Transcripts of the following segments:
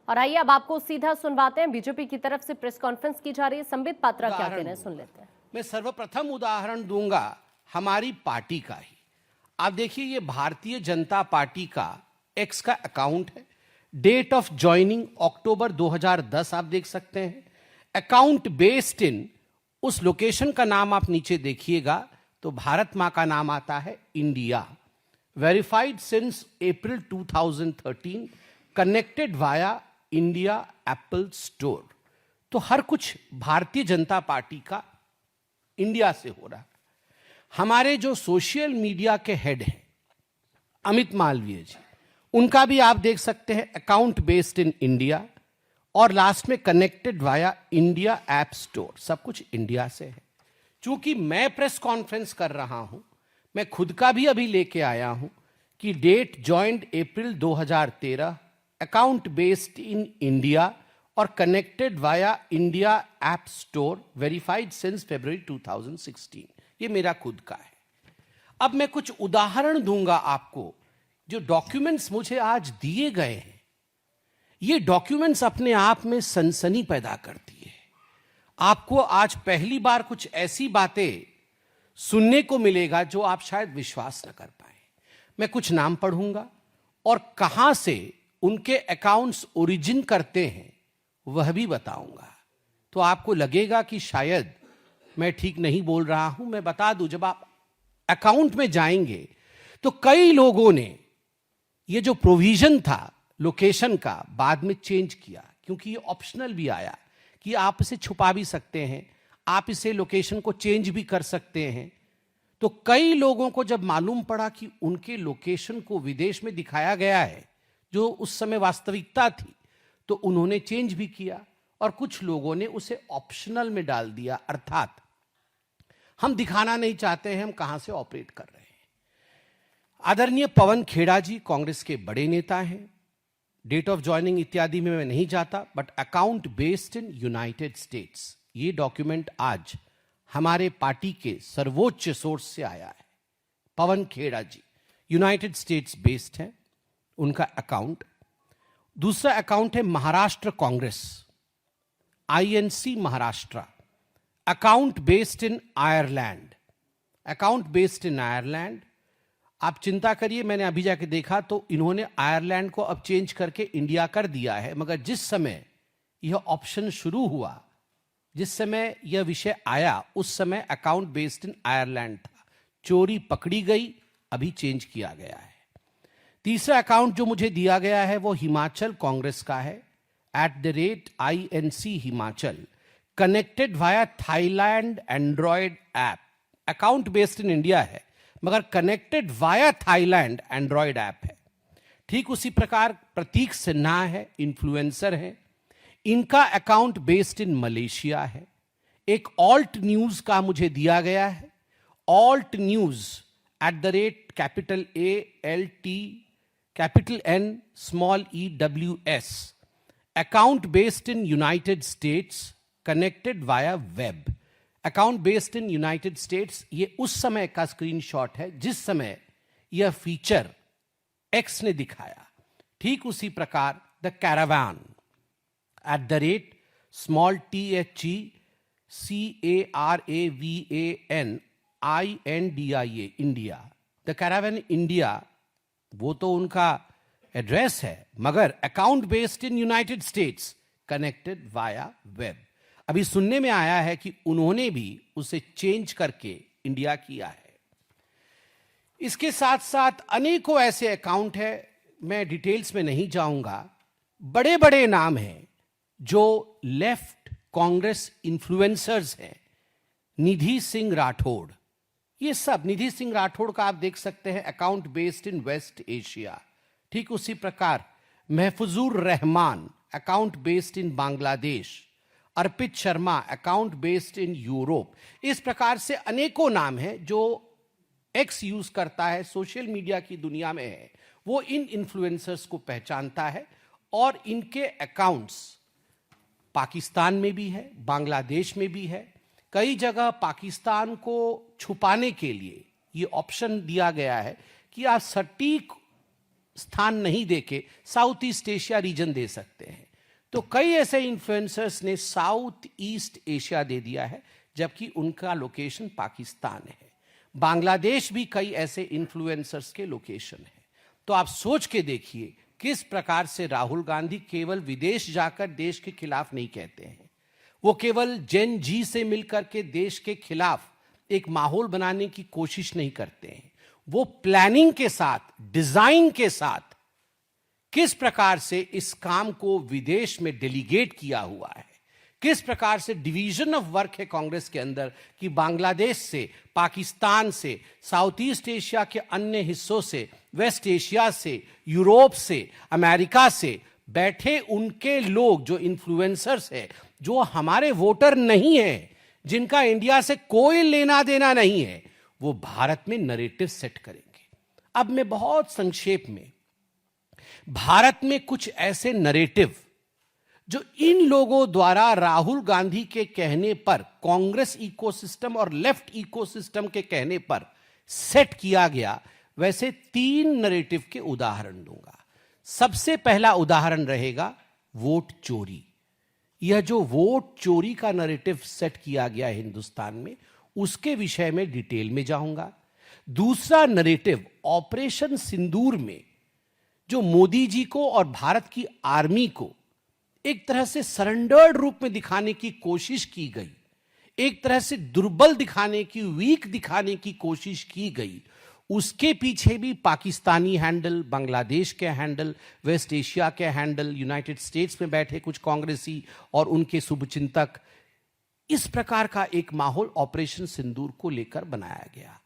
और आइए अब आपको सीधा सुनवाते हैं। बीजेपी की तरफ से प्रेस कॉन्फ्रेंस की जा रही है। संबित पात्रा क्या कह रहे हैं, सुन लेते हैं। मैं सर्वप्रथम उदाहरण दूंगा हमारी पार्टी का ही। आप देखिए, ये भारतीय जनता पार्टी का एक्स का अकाउंट है। डेट ऑफ ज्वाइनिंग अक्टूबर 2010 आप देख सकते हैं। अकाउंट बेस्ड इन, उस लोकेशन का नाम आप नीचे देखिएगा तो भारत मां का नाम आता है, India. Verified since April 2013, connected via India Apple store. तो हर कुछ भारतीय जनता पार्टी का इंडिया से हो रहा है। हमारे जो सोशल मीडिया के हेड हैं अमित मालवीय जी, उनका भी आप देख सकते हैं अकाउंट बेस्ड इन इंडिया, और लास्ट में connected via India app store. सब कुछ इंडिया से है। चूंकि मैं प्रेस कॉन्फ्रेंस कर रहा हूं, मैं खुद का भी अभी लेके आया हूं कि date joined April 2013, account based in India और connected via India app store, verified since February 2016। ये मेरा खुद का है। अब मैं कुछ उदाहरण दूंगा आपको। जो डॉक्यूमेंट्स मुझे आज दिए गए हैं, ये डॉक्यूमेंट्स अपने आप में सनसनी पैदा करती है। आपको आज पहली बार कुछ ऐसी बातें सुनने को मिलेगा जो आप शायद विश्वास न कर पाए। मैं कुछ नाम पढ़ूंगा और कहां से उनके अकाउंट्स ओरिजिन करते हैं वह भी बताऊंगा। तो आपको लगेगा कि शायद मैं ठीक नहीं बोल रहा हूं। मैं बता दूं, जब आप अकाउंट में जाएंगे तो कई लोगों ने ये जो प्रोविजन था लोकेशन का बाद में चेंज किया, क्योंकि ये ऑप्शनल भी आया कि आप इसे छुपा भी सकते हैं, आप इसे लोकेशन को चेंज भी कर सकते हैं। तो कई लोगों को जब मालूम पड़ा कि उनके लोकेशन को विदेश में दिखाया गया है जो उस समय वास्तविकता थी, तो उन्होंने चेंज भी किया और कुछ लोगों ने उसे ऑप्शनल में डाल दिया। अर्थात हम दिखाना नहीं चाहते हैं हम कहां से ऑपरेट कर रहे हैं। आदरणीय पवन खेड़ा जी कांग्रेस के बड़े नेता हैं। डेट ऑफ ज्वाइनिंग इत्यादि में मैं नहीं जाता, but account based in United states, ये डॉक्यूमेंट आज हमारे पार्टी के सर्वोच्च सोर्स से आया है। पवन खेड़ा जी यूनाइटेड स्टेट्स बेस्ड है उनका अकाउंट। दूसरा अकाउंट है Maharashtra Congress, INC Maharashtra, account based इन आयरलैंड। अकाउंट बेस्ड इन आयरलैंड, आप चिंता करिए, मैंने अभी जाके देखा तो इन्होंने आयरलैंड को अब चेंज करके इंडिया कर दिया है। मगर जिस समय यह ऑप्शन शुरू हुआ, जिस समय यह विषय आया, उस समय अकाउंट बेस्ड इन आयरलैंड था। चोरी पकड़ी गई, अभी चेंज किया गया है। तीसरा अकाउंट जो मुझे दिया गया है वो हिमाचल कांग्रेस का है, @INC Himachal, connected via Thailand Android app. Account based in India है मगर connected via Thailand Android app है। ठीक उसी प्रकार प्रतीक सिन्हा है, इन्फ्लुएंसर है, इनका अकाउंट बेस्ड इन मलेशिया है। एक ऑल्ट न्यूज का मुझे दिया गया है, alt news @capital ALT capital N small EWS, account based in United states, connected via web. Account based in United states, ये उस समय का स्क्रीनशॉट है जिस समय यह फीचर एक्स ने दिखाया। ठीक उसी प्रकार the caravan @small THECARAVAN India. The caravan India वो तो उनका एड्रेस है, मगर account based in United states, connected via web. अभी सुनने में आया है कि उन्होंने भी उसे चेंज करके इंडिया किया है। इसके साथ साथ अनेकों ऐसे अकाउंट है, मैं डिटेल्स में नहीं जाऊंगा। बड़े बड़े नाम हैं जो लेफ्ट कांग्रेस इन्फ्लुएंसर्स हैं। निधि सिंह राठौड़, ये सब निधि सिंह राठौड़ का आप देख सकते हैं, account based in West Asia. ठीक उसी प्रकार Mahfuzur Rahman, account based in Bangladesh. Arpit Sharma, account based in Europe. इस प्रकार से अनेकों नाम हैं जो एक्स यूज करता है, सोशल मीडिया की दुनिया में है, वो इन इन्फ्लुएंसर्स को पहचानता है और इनके अकाउंट्स पाकिस्तान में भी है, बांग्लादेश में भी है। कई जगह पाकिस्तान को छुपाने के लिए ये ऑप्शन दिया गया है कि आप सटीक स्थान नहीं देके साउथ ईस्ट एशिया रीजन दे सकते हैं। तो कई ऐसे इन्फ्लुएंसर्स ने साउथ ईस्ट एशिया दे दिया है, जबकि उनका लोकेशन पाकिस्तान है। बांग्लादेश भी कई ऐसे इन्फ्लुएंसर्स के लोकेशन है। तो आप सोच के देखिए किस प्रकार से राहुल गांधी केवल विदेश जाकर देश के खिलाफ नहीं कहते हैं, वो केवल जेन जी से मिलकर के देश के खिलाफ एक माहौल बनाने की कोशिश नहीं करते हैं, वो प्लानिंग के साथ, डिजाइन के साथ किस प्रकार से इस काम को विदेश में डेलीगेट किया हुआ है, किस प्रकार से डिवीजन ऑफ वर्क है कांग्रेस के अंदर कि बांग्लादेश से, पाकिस्तान से, साउथ ईस्ट एशिया के अन्य हिस्सों से, वेस्ट एशिया से, यूरोप से, अमेरिका से बैठे उनके लोग जो इन्फ्लुएंसर्स है, जो हमारे वोटर नहीं है, जिनका इंडिया से कोई लेना देना नहीं है, वो भारत में नरेटिव सेट करेंगे। अब मैं बहुत संक्षेप में, भारत में कुछ ऐसे नरेटिव जो इन लोगों द्वारा राहुल गांधी के कहने पर, कांग्रेस इकोसिस्टम और लेफ्ट इकोसिस्टम के कहने पर सेट किया गया, वैसे 3 नरेटिव के उदाहरण दूंगा। सबसे पहला उदाहरण रहेगा वोट चोरी। यह जो वोट चोरी का नरेटिव सेट किया गया है हिंदुस्तान में, उसके विषय में डिटेल में जाऊंगा। दूसरा नरेटिव ऑपरेशन सिंदूर में जो मोदी जी को और भारत की आर्मी को एक तरह से सरेंडर्ड रूप में दिखाने की कोशिश की गई, एक तरह से दुर्बल दिखाने की, वीक दिखाने की कोशिश की गई, उसके पीछे भी पाकिस्तानी हैंडल, बांग्लादेश के हैंडल, वेस्ट एशिया के हैंडल, यूनाइटेड स्टेट्स में बैठे कुछ कांग्रेसी और उनके शुभचिंतक, इस प्रकार का एक माहौल ऑपरेशन सिंदूर को लेकर बनाया गया।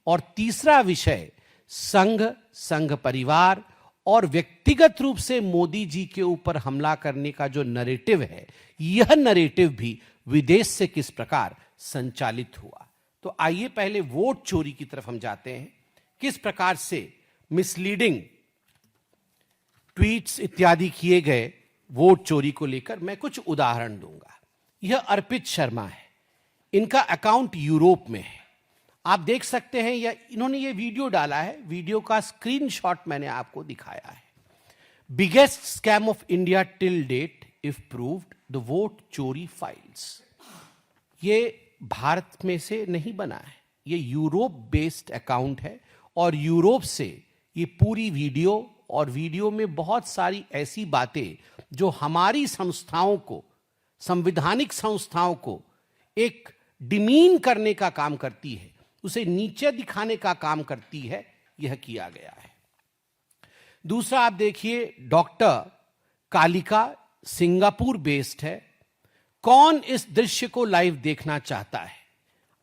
और तीसरा विषय संघ परिवार और व्यक्तिगत रूप से मोदी जी के ऊपर हमला करने का जो नरेटिव है, यह नरेटिव भी विदेश से किस प्रकार संचालित हुआ। तो आइए पहले वोट चोरी की तरफ हम जाते हैं। किस प्रकार से मिसलीडिंग ट्वीट्स इत्यादि किए गए वोट चोरी को लेकर, मैं कुछ उदाहरण दूंगा। यह अर्पित शर्मा है, इनका अकाउंट यूरोप में है, आप देख सकते हैं। या इन्होंने ये वीडियो डाला है, वीडियो का स्क्रीनशॉट मैंने आपको दिखाया है। Biggest scam of India till date if proved, the vote चोरी फाइल्स। ये भारत में से नहीं बना है, ये यूरोप बेस्ड अकाउंट है और यूरोप से ये पूरी वीडियो, और वीडियो में बहुत सारी ऐसी बातें जो हमारी संस्थाओं को, संवैधानिक संस्थाओं को एक डिमीन करने का काम करती है, उसे नीचे दिखाने का काम करती है, यह किया गया है। दूसरा आप देखिए, डॉक्टर कालिका सिंगापुर बेस्ड है। कौन इस दृश्य को लाइव देखना चाहता है?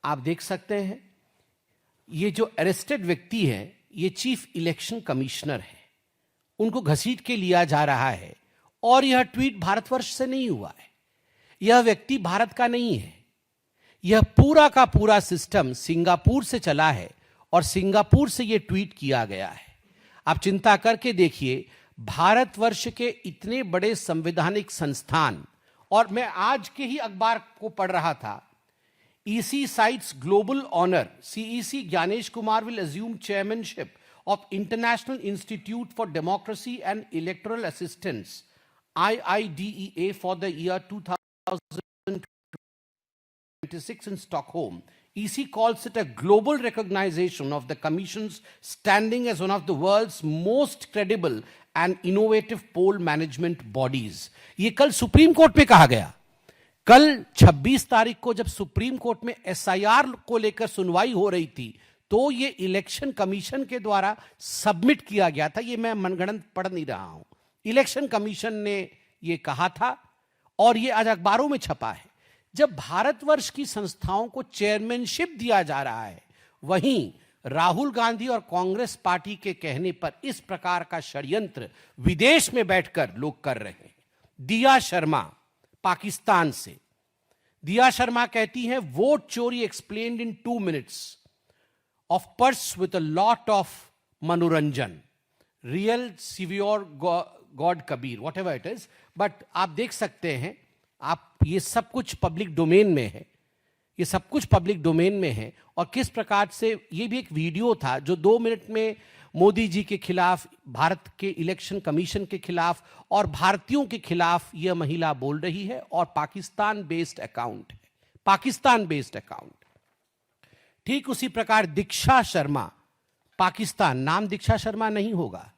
आप देख सकते हैं, ये जो अरेस्टेड व्यक्ति है, ये चीफ इलेक्शन कमिश्नर है, उनको घसीट के लिया जा रहा है। और यह ट्वीट भारतवर्ष से नहीं हुआ है, यह व्यक्ति भारत का नहीं है, यह पूरा का पूरा सिस्टम सिंगापुर से चला है और सिंगापुर से यह ट्वीट किया गया है। आप चिंता करके देखिए, भारतवर्ष के इतने बड़े संवैधानिक संस्थान, और मैं आज के ही अखबार को पढ़ रहा था, EC cites global honor. CEC Gyanesh Kumar will assume chairmanship of International Institute for Democracy and Electoral Assistance, IIDEA, for the year 2026 in Stockholm. EC calls it a global recognition of the Commission's standing as one of the world's most credible and innovative poll management bodies. ये कल supreme court में कहा गया। कल 26 तारीख को जब supreme court में SIR को लेकर सुनवाई हो रही थी, तो ये इलेक्शन कमीशन के द्वारा सबमिट किया गया था। ये मैं मनगढ़ंत पढ़ नहीं रहा हूं, इलेक्शन कमीशन ने ये कहा था और ये आज अखबारों में छपा है। जब भारतवर्ष की संस्थाओं को चेयरमैनशिप दिया जा रहा है, वहीं राहुल गांधी और कांग्रेस पार्टी के कहने पर इस प्रकार का षड्यंत्र विदेश में बैठकर लोग कर रहे हैं। दिया शर्मा पाकिस्तान से, दिया शर्मा कहती हैं, वोट चोरी explained in 2 minutes of purse with a lot of मनोरंजन, real saviour God Kabir, whatever it is. But आप देख सकते हैं, आप ये सब कुछ पब्लिक डोमेन में है, ये सब कुछ पब्लिक डोमेन में है। और किस प्रकार से, ये भी एक वीडियो था जो 2 मिनट में मोदी जी के खिलाफ, भारत के इलेक्शन कमीशन के खिलाफ और भारतीयों के खिलाफ यह महिला बोल रही है और पाकिस्तान बेस्ड अकाउंट है, पाकिस्तान बेस्ड अकाउंट। ठीक उसी प्रकार दीक्षा शर्मा, पाकिस्तान, नाम दीक्षा शर्मा नहीं होगा,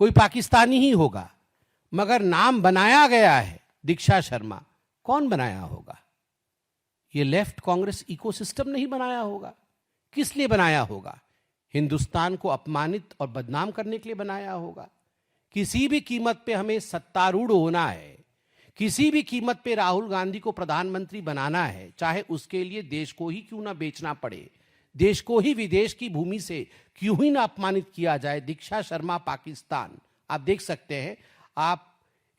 कोई पाकिस्तानी ही होगा, मगर नाम बनाया गया है दीक्षा शर्मा। कौन बनाया होगा? ये लेफ्ट कांग्रेस इकोसिस्टम नहीं बनाया होगा। किस लिए बनाया होगा? हिंदुस्तान को अपमानित और बदनाम करने के लिए बनाया होगा। किसी भी कीमत पे हमें सत्तारूढ़ होना है, किसी भी कीमत पे राहुल गांधी को प्रधानमंत्री बनाना है, चाहे उसके लिए देश को ही क्यों ना बेचना पड़े, देश को ही विदेश की भूमि से क्यों ही ना अपमानित किया जाए। दीक्षा शर्मा पाकिस्तान, आप देख सकते हैं, आप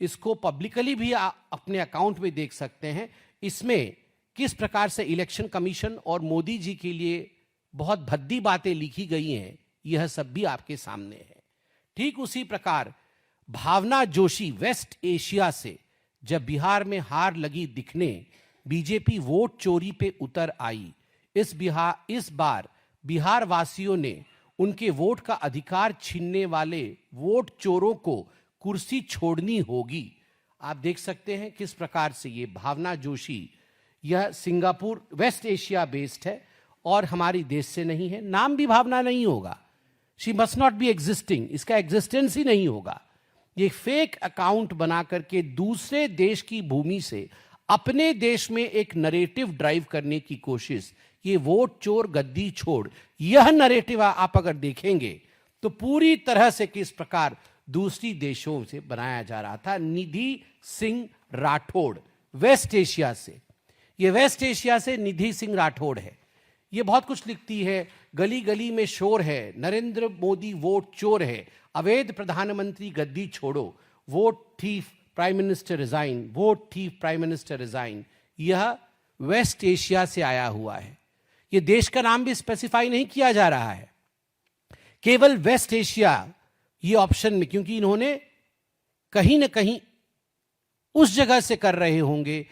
इसको पब्लिकली भी अपने अकाउंट में देख सकते हैं। इसमें किस प्रकार से इलेक्शन कमीशन और मोदी जी के लिए बहुत भद्दी बातें लिखी गई हैं, यह सब भी आपके सामने है। ठीक उसी प्रकार भावना जोशी वेस्ट एशिया से जब बिहार में हार लगी दिखने, बीजेपी वोट चोरी पे उतर आई। इस बार बिहार वासियों ने उनके वोट का अधिकार छीनने वाले वोट चोरों को कुर्सी छोड़नी होगी। आप देख सकते हैं किस प्रकार से ये भावना जोशी, यह सिंगापुर वेस्ट एशिया बेस्ड है और हमारी देश से नहीं है। नाम भी भावना नहीं होगा, she must not be existing, इसका एग्जिस्टेंस ही नहीं होगा। ये फेक अकाउंट बना करके दूसरे देश की भूमि से अपने देश में एक नरेटिव ड्राइव करने की कोशिश, ये वोट चोर गद्दी छोड़, यह नरेटिव आप अगर देखेंगे तो पूरी तरह से किस प्रकार दूसरी देशों से बनाया जा रहा था। निधि सिंह राठौड़ वेस्ट एशिया से, ये वेस्ट एशिया से निधि सिंह राठौड़ है, ये बहुत कुछ लिखती है। गली गली में शोर है, नरेंद्र मोदी वोट चोर है, अवैध प्रधानमंत्री गद्दी छोड़ो, vote thief prime minister resign, vote thief prime minister resign. यह वेस्ट एशिया से आया हुआ है। यह देश का नाम भी स्पेसिफाई नहीं किया जा रहा है, केवल वेस्ट एशिया ये ऑप्शन में, क्योंकि इन्होंने कहीं ना कहीं उस जगह से कर रहे होंगे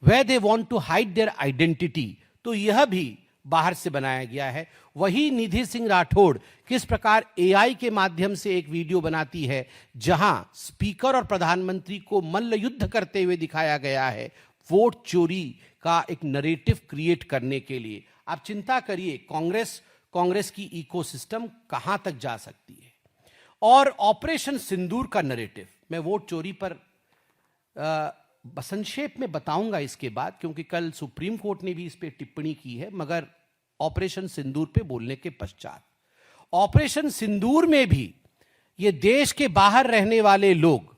where they want to hide their identity, तो यह भी बाहर से बनाया गया है। वही निधि सिंह राठौड़ किस प्रकार एआई के माध्यम से एक वीडियो बनाती है जहां स्पीकर और प्रधानमंत्री को मल्ल युद्ध करते हुए दिखाया गया है, वोट चोरी का एक नरेटिव क्रिएट करने के लिए। आप चिंता करिए कांग्रेस की इकोसिस्टम कहां तक जा सकती है। और ऑपरेशन सिंदूर का नरेटिव, मैं वोट चोरी पर संक्षेप में बताऊंगा इसके बाद, क्योंकि कल सुप्रीम कोर्ट ने भी इस पे टिप्पणी की है, मगर ऑपरेशन सिंदूर पे बोलने के पश्चात, ऑपरेशन सिंदूर में भी ये देश के बाहर रहने वाले लोग,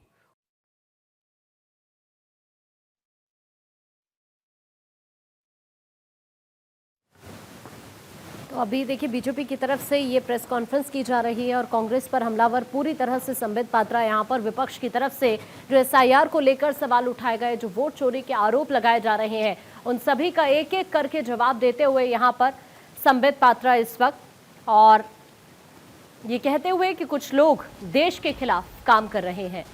तो अभी देखिए बीजेपी की तरफ से ये प्रेस कॉन्फ्रेंस की जा रही है और कांग्रेस पर हमलावर पूरी तरह से संबित पात्रा, यहाँ पर विपक्ष की तरफ से जो एसआईआर को लेकर सवाल उठाए गए, जो वोट चोरी के आरोप लगाए जा रहे हैं, उन सभी का एक एक करके जवाब देते हुए यहाँ पर संबित पात्रा इस वक्त, और ये कहते हुए कि कुछ लोग देश के खिलाफ काम कर रहे हैं।